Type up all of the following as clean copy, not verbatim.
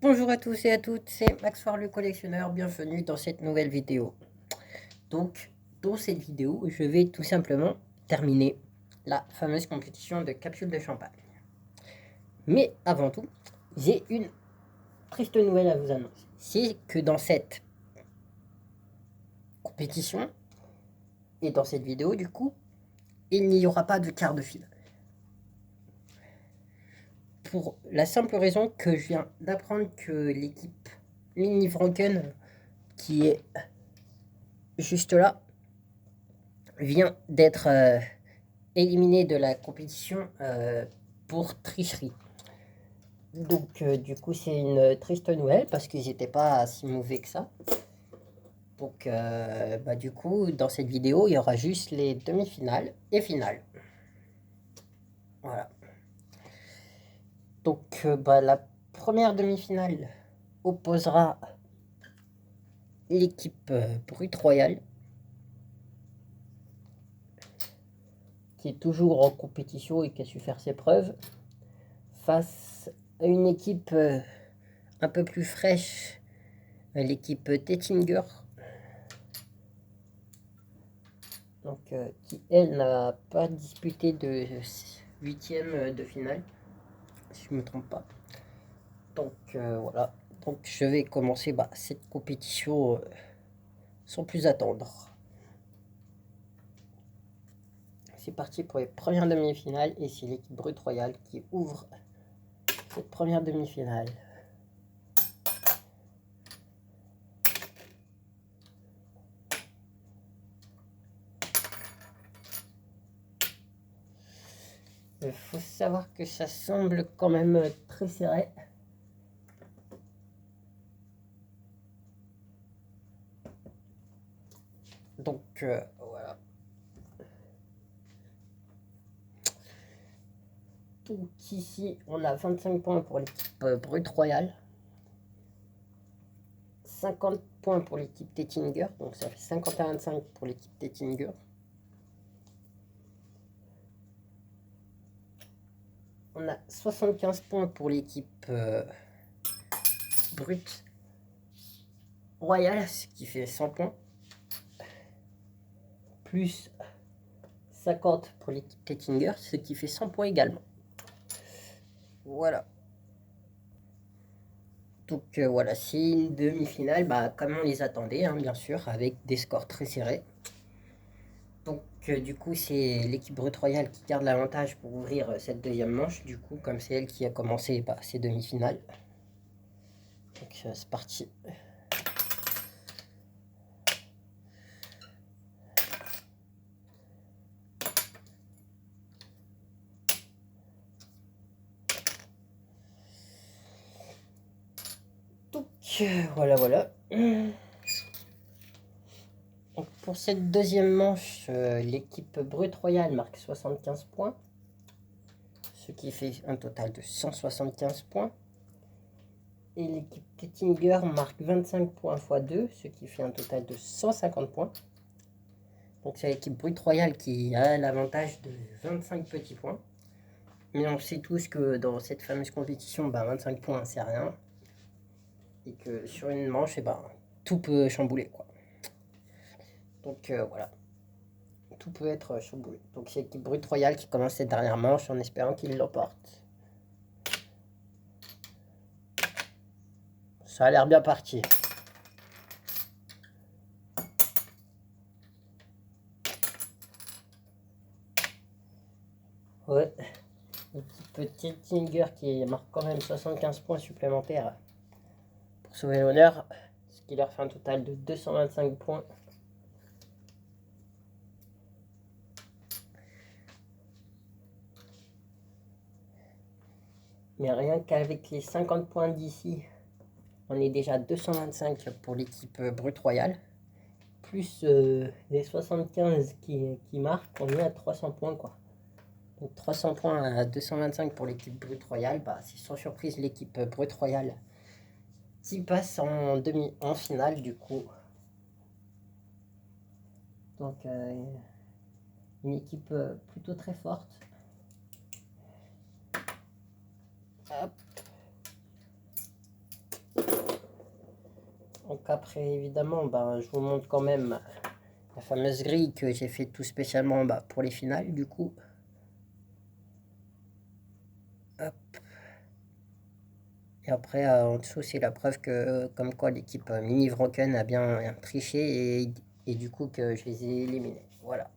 Bonjour à tous et à toutes, c'est Max Far le collectionneur, bienvenue dans cette nouvelle vidéo. Donc, dans cette vidéo, je vais tout simplement terminer la fameuse compétition de capsules de champagne. Mais avant tout, j'ai une triste nouvelle à vous annoncer. C'est que dans cette compétition, et dans cette vidéo du coup, il n'y aura pas de quart de finale. Pour la simple raison que je viens d'apprendre que l'équipe Mini Franken, qui est juste là, vient d'être éliminé de la compétition pour tricherie. Donc du coup c'est une triste nouvelle parce qu'ils n'étaient pas si mauvais que ça. Donc du coup dans cette vidéo il y aura juste les demi-finales et finales. Voilà. Donc la première demi-finale opposera l'équipe Brut Royale qui est toujours en compétition et qui a su faire ses preuves face à une équipe un peu plus fraîche, l'équipe Tettinger, donc qui elle n'a pas disputé de huitième de finale, si je ne me trompe pas. Donc voilà, donc je vais commencer cette compétition sans plus attendre. C'est parti pour les premières demi-finales et c'est l'équipe Brut Royale qui ouvre cette première demi-finale. Il faut savoir que ça semble quand même très serré. Donc voilà. Donc ici on a 25 points pour l'équipe Brut Royale. 50 points pour l'équipe Tettinger, donc ça fait 50 à 25 pour l'équipe Tettinger. On a 75 points pour l'équipe Brut Royale, ce qui fait 100 points. Plus 50 pour l'équipe Tettinger, ce qui fait 100 points également. Voilà. Donc voilà, c'est une demi-finale, comme on les attendait, hein, bien sûr, avec des scores très serrés. Donc du coup, c'est l'équipe Brut Royale qui garde l'avantage pour ouvrir cette deuxième manche, du coup, comme c'est elle qui a commencé ces demi-finales. Donc c'est parti. Donc voilà. Donc, pour cette deuxième manche, l'équipe Brut Royale marque 75 points, ce qui fait un total de 175 points. Et l'équipe Tettinger marque 25 points x 2, ce qui fait un total de 150 points. Donc c'est l'équipe Brut Royale qui a l'avantage de 25 petits points. Mais on sait tous que dans cette fameuse compétition, 25 points c'est rien. Et que sur une manche, tout peut chambouler, quoi. Donc voilà, tout peut être chamboulé. Donc c'est l'équipe Brut Royale qui commence cette dernière manche en espérant qu'il l'emporte. Ça a l'air bien parti. Ouais, l'équipe Tettinger qui marque quand même 75 points supplémentaires pour sauver l'honneur, ce qui leur fait un total de 225 points. Mais rien qu'avec les 50 points d'ici, on est déjà à 225 pour l'équipe Brut Royale. Plus les 75 qui marquent, on est à 300 points, quoi. Donc 300 points à 225 pour l'équipe Brut Royale, c'est sans surprise l'équipe Brut Royale qui passe en finale du coup. Donc une équipe plutôt très forte. Hop. Donc après, évidemment, je vous montre quand même la fameuse grille que j'ai fait tout spécialement pour les finales, du coup. Hop. Et après, en dessous, c'est la preuve que, comme quoi, l'équipe Mini Wronken a bien triché et du coup que je les ai éliminés. Voilà.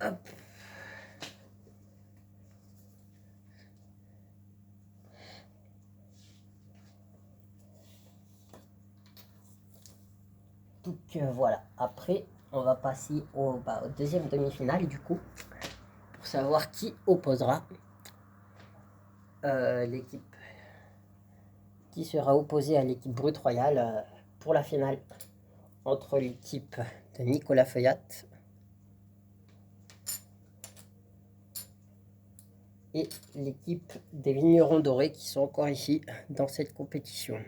Hop. Donc voilà. Après, on va passer au deuxième demi-finale, du coup, pour savoir qui opposera l'équipe qui sera opposée à l'équipe Brut Royale pour la finale entre l'équipe de Nicolas Feuillat et l'équipe des Vignerons Dorés qui sont encore ici dans cette compétition.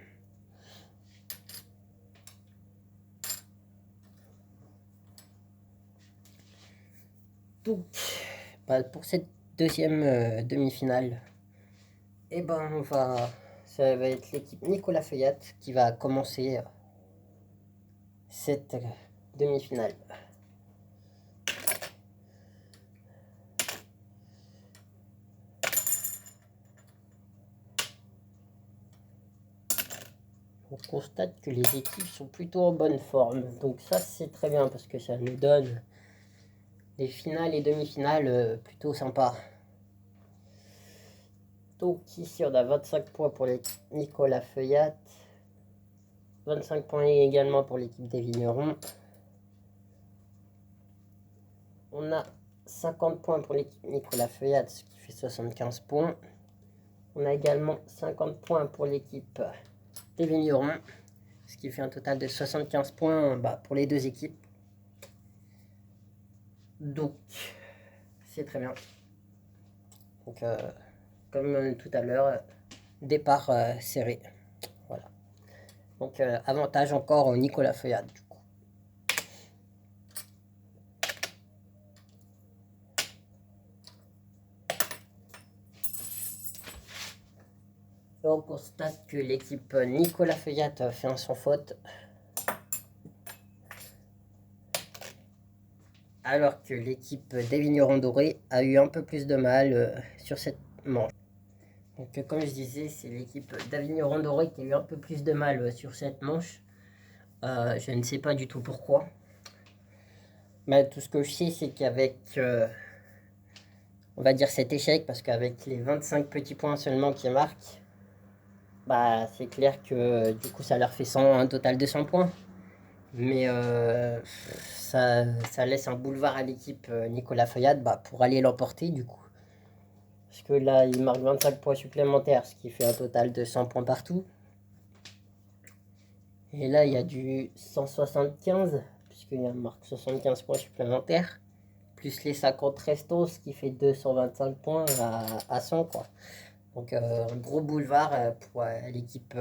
Donc, pour cette deuxième demi-finale, ça va être l'équipe Nicolas Feuillat qui va commencer cette demi-finale. On constate que les équipes sont plutôt en bonne forme, donc ça c'est très bien parce que ça nous donne des finales et demi-finales plutôt sympas. Donc ici on a 25 points pour l'équipe Nicolas Feuillat, 25 points également pour l'équipe des Vignerons. On a 50 points pour l'équipe Nicolas Feuillat, ce qui fait 75 points. On a également 50 points pour l'équipe des Vignerons, ce qui fait un total de 75 points pour les deux équipes. Donc, c'est très bien. Donc, comme tout à l'heure, départ serré. Voilà. Donc, avantage encore au Nicolas Feuillat, du coup. Et on constate que l'équipe Nicolas Feuillat fait un sans faute. Alors que l'équipe des Vignerons Dorés a eu un peu plus de mal sur cette manche. Donc comme je disais, c'est l'équipe d'Avignon Doré qui a eu un peu plus de mal sur cette manche. Je ne sais pas du tout pourquoi. Mais tout ce que je sais, c'est qu'avec, on va dire cet échec, parce qu'avec les 25 petits points seulement qu'ils marquent, c'est clair que du coup ça leur fait un total de 100 points. Mais ça laisse un boulevard à l'équipe Nicolas Feuillat pour aller l'emporter du coup. Parce que là, il marque 25 points supplémentaires, ce qui fait un total de 100 points partout. Et là, il y a du 175, puisqu'il y a marque 75 points supplémentaires, plus les 50 restants, ce qui fait 225 points à 100, quoi. Donc, un gros boulevard pour l'équipe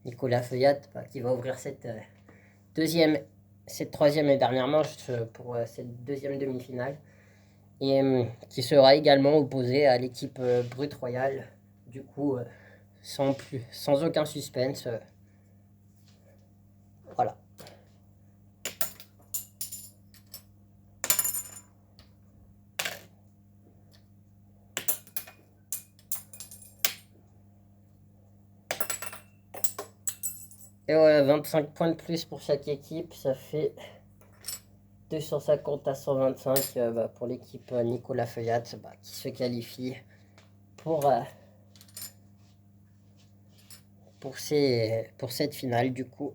Nicolas Feuillat, qui va ouvrir cette troisième et dernière manche pour cette deuxième demi-finale. Et qui sera également opposée à l'équipe Brut Royale, du coup, sans aucun suspense. Voilà. Et ouais, 25 points de plus pour chaque équipe, ça fait 250 à 125 pour l'équipe Nicolas Feuillat qui se qualifie pour, pour cette finale du coup.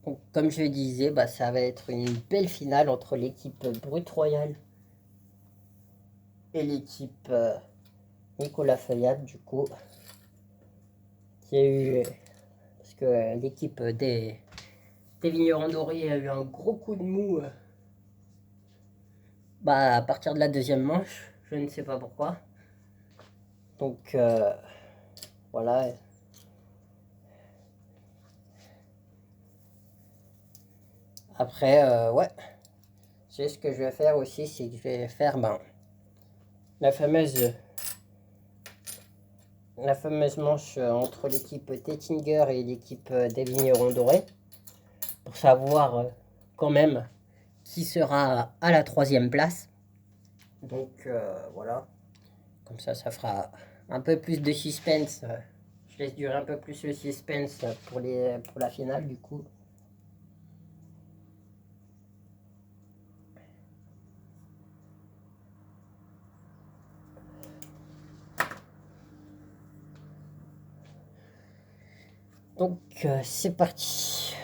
Donc, comme je le disais, ça va être une belle finale entre l'équipe Brut Royale et l'équipe Nicolas Feuillat du coup. Qui a eu, parce que l'équipe des Vignerons Dorés a eu un gros coup de mou à partir de la deuxième manche, je ne sais pas pourquoi. Donc voilà. Après, ouais. C'est ce que je vais faire aussi, c'est que je vais faire la fameuse la fameuse manche entre l'équipe Tettinger et l'équipe des Vignerons Dorés, pour savoir quand même qui sera à la 3e place. Donc voilà, comme ça fera un peu plus de suspense. Je laisse durer un peu plus le suspense pour la finale du coup. Donc c'est parti.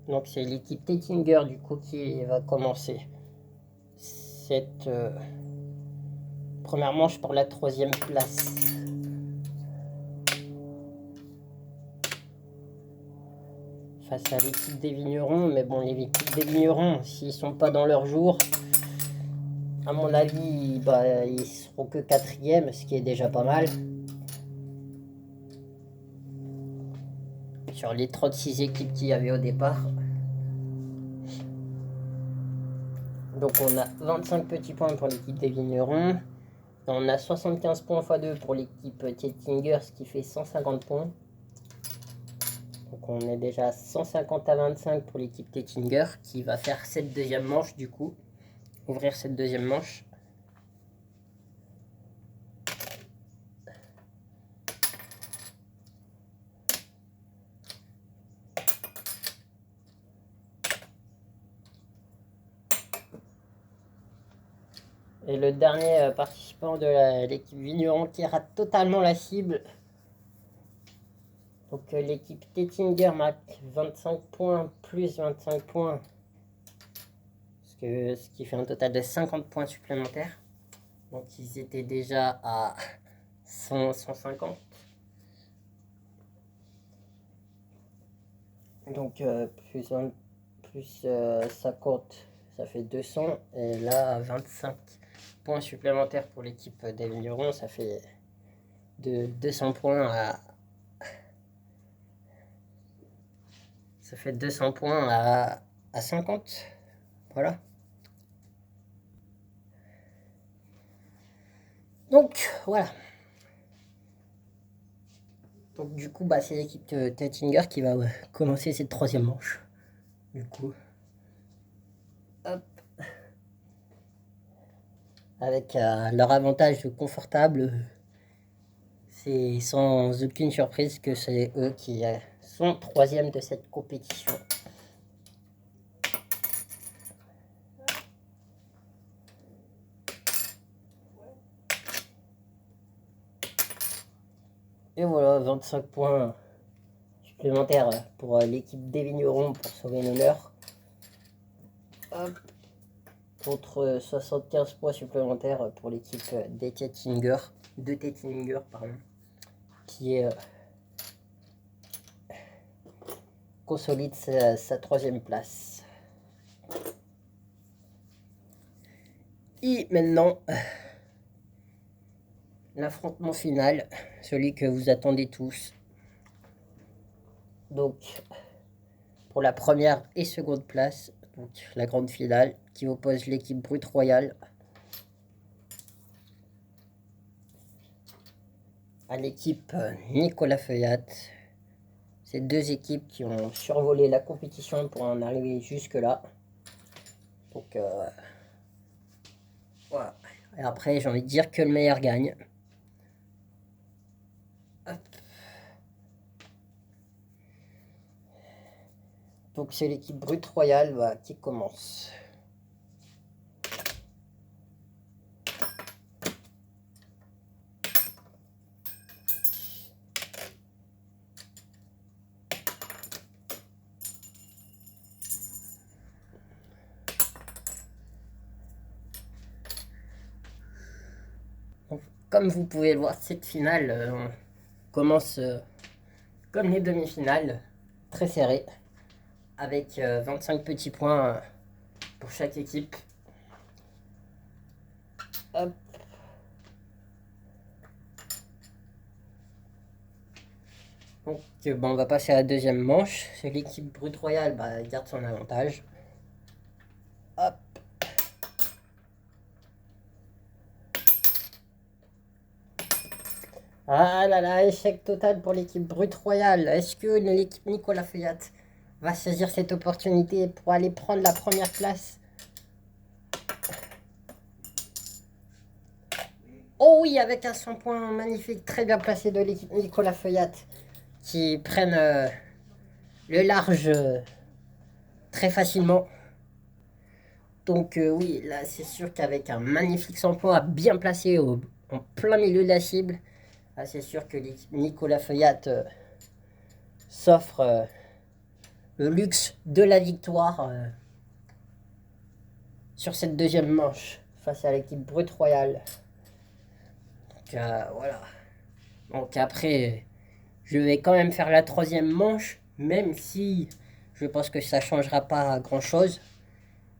Donc c'est l'équipe Tettinger du coup qui va commencer cette première manche pour la 3e place. Face à l'équipe des Vignerons, mais bon, les équipes des Vignerons, s'ils sont pas dans leur jour, à mon avis, bah, ils seront que 4e, ce qui est déjà pas mal. Sur les 36 équipes qu'il y avait au départ. Donc on a 25 petits points pour l'équipe des Vignerons. On a 75 points x2 pour l'équipe Tettinger, ce qui fait 150 points. Donc on est déjà à 150 à 25 pour l'équipe Tettinger, qui va faire cette deuxième manche du coup. Ouvrir cette deuxième manche. Et le dernier participant de l'équipe Vigneron qui rate totalement la cible. Donc l'équipe Tettinger marque 25 points plus 25 points. Ce qui fait un total de 50 points supplémentaires. Donc ils étaient déjà à 150. Donc plus 50, ça fait 200. Et là, 25 points supplémentaires pour l'équipe des Vignerons, ça fait de 200 points à... Ça fait 200 points à 50. Voilà. Donc, voilà. Donc, du coup, bah, c'est l'équipe de Tettinger qui va commencer cette troisième manche. Du coup. Hop. Avec leur avantage confortable, c'est sans aucune surprise que c'est eux qui sont troisième de cette compétition. Et voilà, 25 points supplémentaires pour l'équipe des Vignerons pour sauver l'honneur. Hop. Contre 75 points supplémentaires pour l'équipe des Tettinger, pardon, qui est consolide sa troisième place. Et maintenant, l'affrontement final, celui que vous attendez tous. Donc, pour la première et seconde place, donc la grande finale, qui oppose l'équipe Brut Royale à l'équipe Nicolas Feuillat. Ces deux équipes qui ont survolé la compétition pour en arriver jusque-là. Donc, voilà. Et après, j'ai envie de dire que le meilleur gagne. Hop. Donc, c'est l'équipe Brut Royale qui commence. Donc, comme vous pouvez le voir, cette finale commence comme les demi-finales, très serré, avec 25 petits points pour chaque équipe. Hop. Donc on va passer à la deuxième manche. C'est l'équipe Brut Royale garde son avantage. Hop. Ah là là, échec total pour l'équipe Brut Royale. Est-ce que l'équipe Nicolas Feuillat va saisir cette opportunité pour aller prendre la première place? Oh oui, avec un 100 points magnifique, très bien placé de l'équipe Nicolas Feuillat, qui prennent le large très facilement. Donc oui, là c'est sûr qu'avec un magnifique 100 points bien placé en plein milieu de la cible, ah, c'est sûr que l'équipe Nicolas Feuillat s'offre le luxe de la victoire sur cette deuxième manche face à l'équipe Brut Royale. Donc voilà. Donc après, je vais quand même faire la troisième manche, même si je pense que ça changera pas grand chose.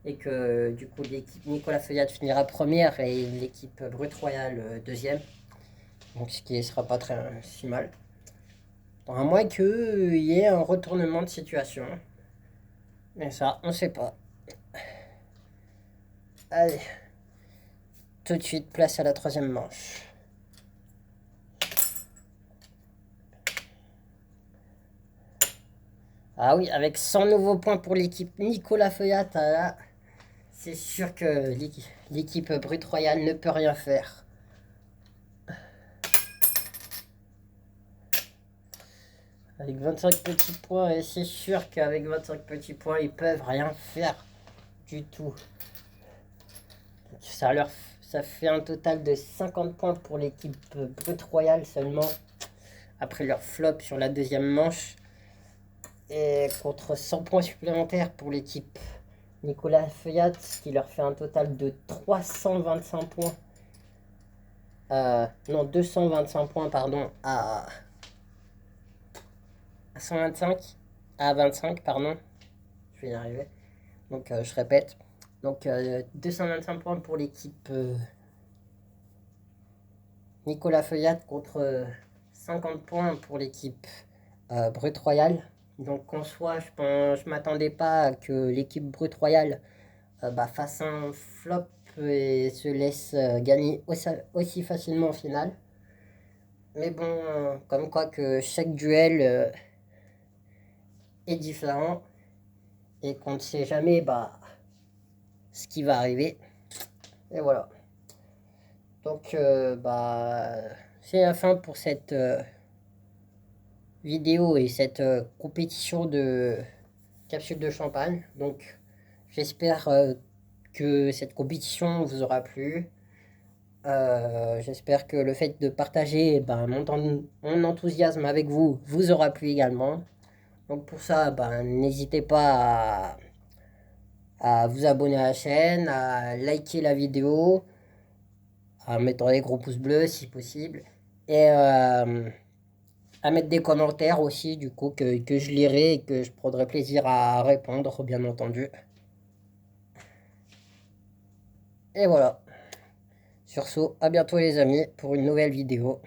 Et que du coup l'équipe Nicolas Feuillat finira première et l'équipe Brut Royale deuxième. Donc ce qui ne sera pas très si mal. À moins qu'il y ait un retournement de situation. Mais ça, on ne sait pas. Allez, tout de suite, place à la troisième manche. Ah oui, avec 100 nouveaux points pour l'équipe Nicolas Feuillat, là, c'est sûr que l'équipe Brut Royale ne peut rien faire. Avec 25 petits points, et c'est sûr qu'avec 25 petits points, ils peuvent rien faire du tout. Ça fait un total de 50 points pour l'équipe Brut Royale seulement, après leur flop sur la deuxième manche. Et contre 100 points supplémentaires pour l'équipe Nicolas Feuillat, ce qui leur fait un total de 325 points. Non, 225 points, pardon, à 125, à 25, pardon. Je vais y arriver. Donc, je répète. Donc, 225 points pour l'équipe Nicolas Feuillat contre 50 points pour l'équipe Brut Royale. Donc, en soi, je m'attendais pas à que l'équipe Brut Royale fasse un flop et se laisse gagner aussi facilement au final. Mais bon, comme quoi que chaque duel est différent et qu'on ne sait jamais ce qui va arriver. Et voilà. Donc, c'est la fin pour cette vidéo et cette compétition de capsule de champagne. Donc, j'espère que cette compétition vous aura plu. J'espère que le fait de partager mon enthousiasme avec vous vous aura plu également. Donc pour ça, n'hésitez pas à vous abonner à la chaîne, à liker la vidéo, à mettre des gros pouces bleus si possible, et à mettre des commentaires aussi, du coup, que je lirai et que je prendrai plaisir à répondre, bien entendu. Et voilà. Sur ce, à bientôt les amis pour une nouvelle vidéo.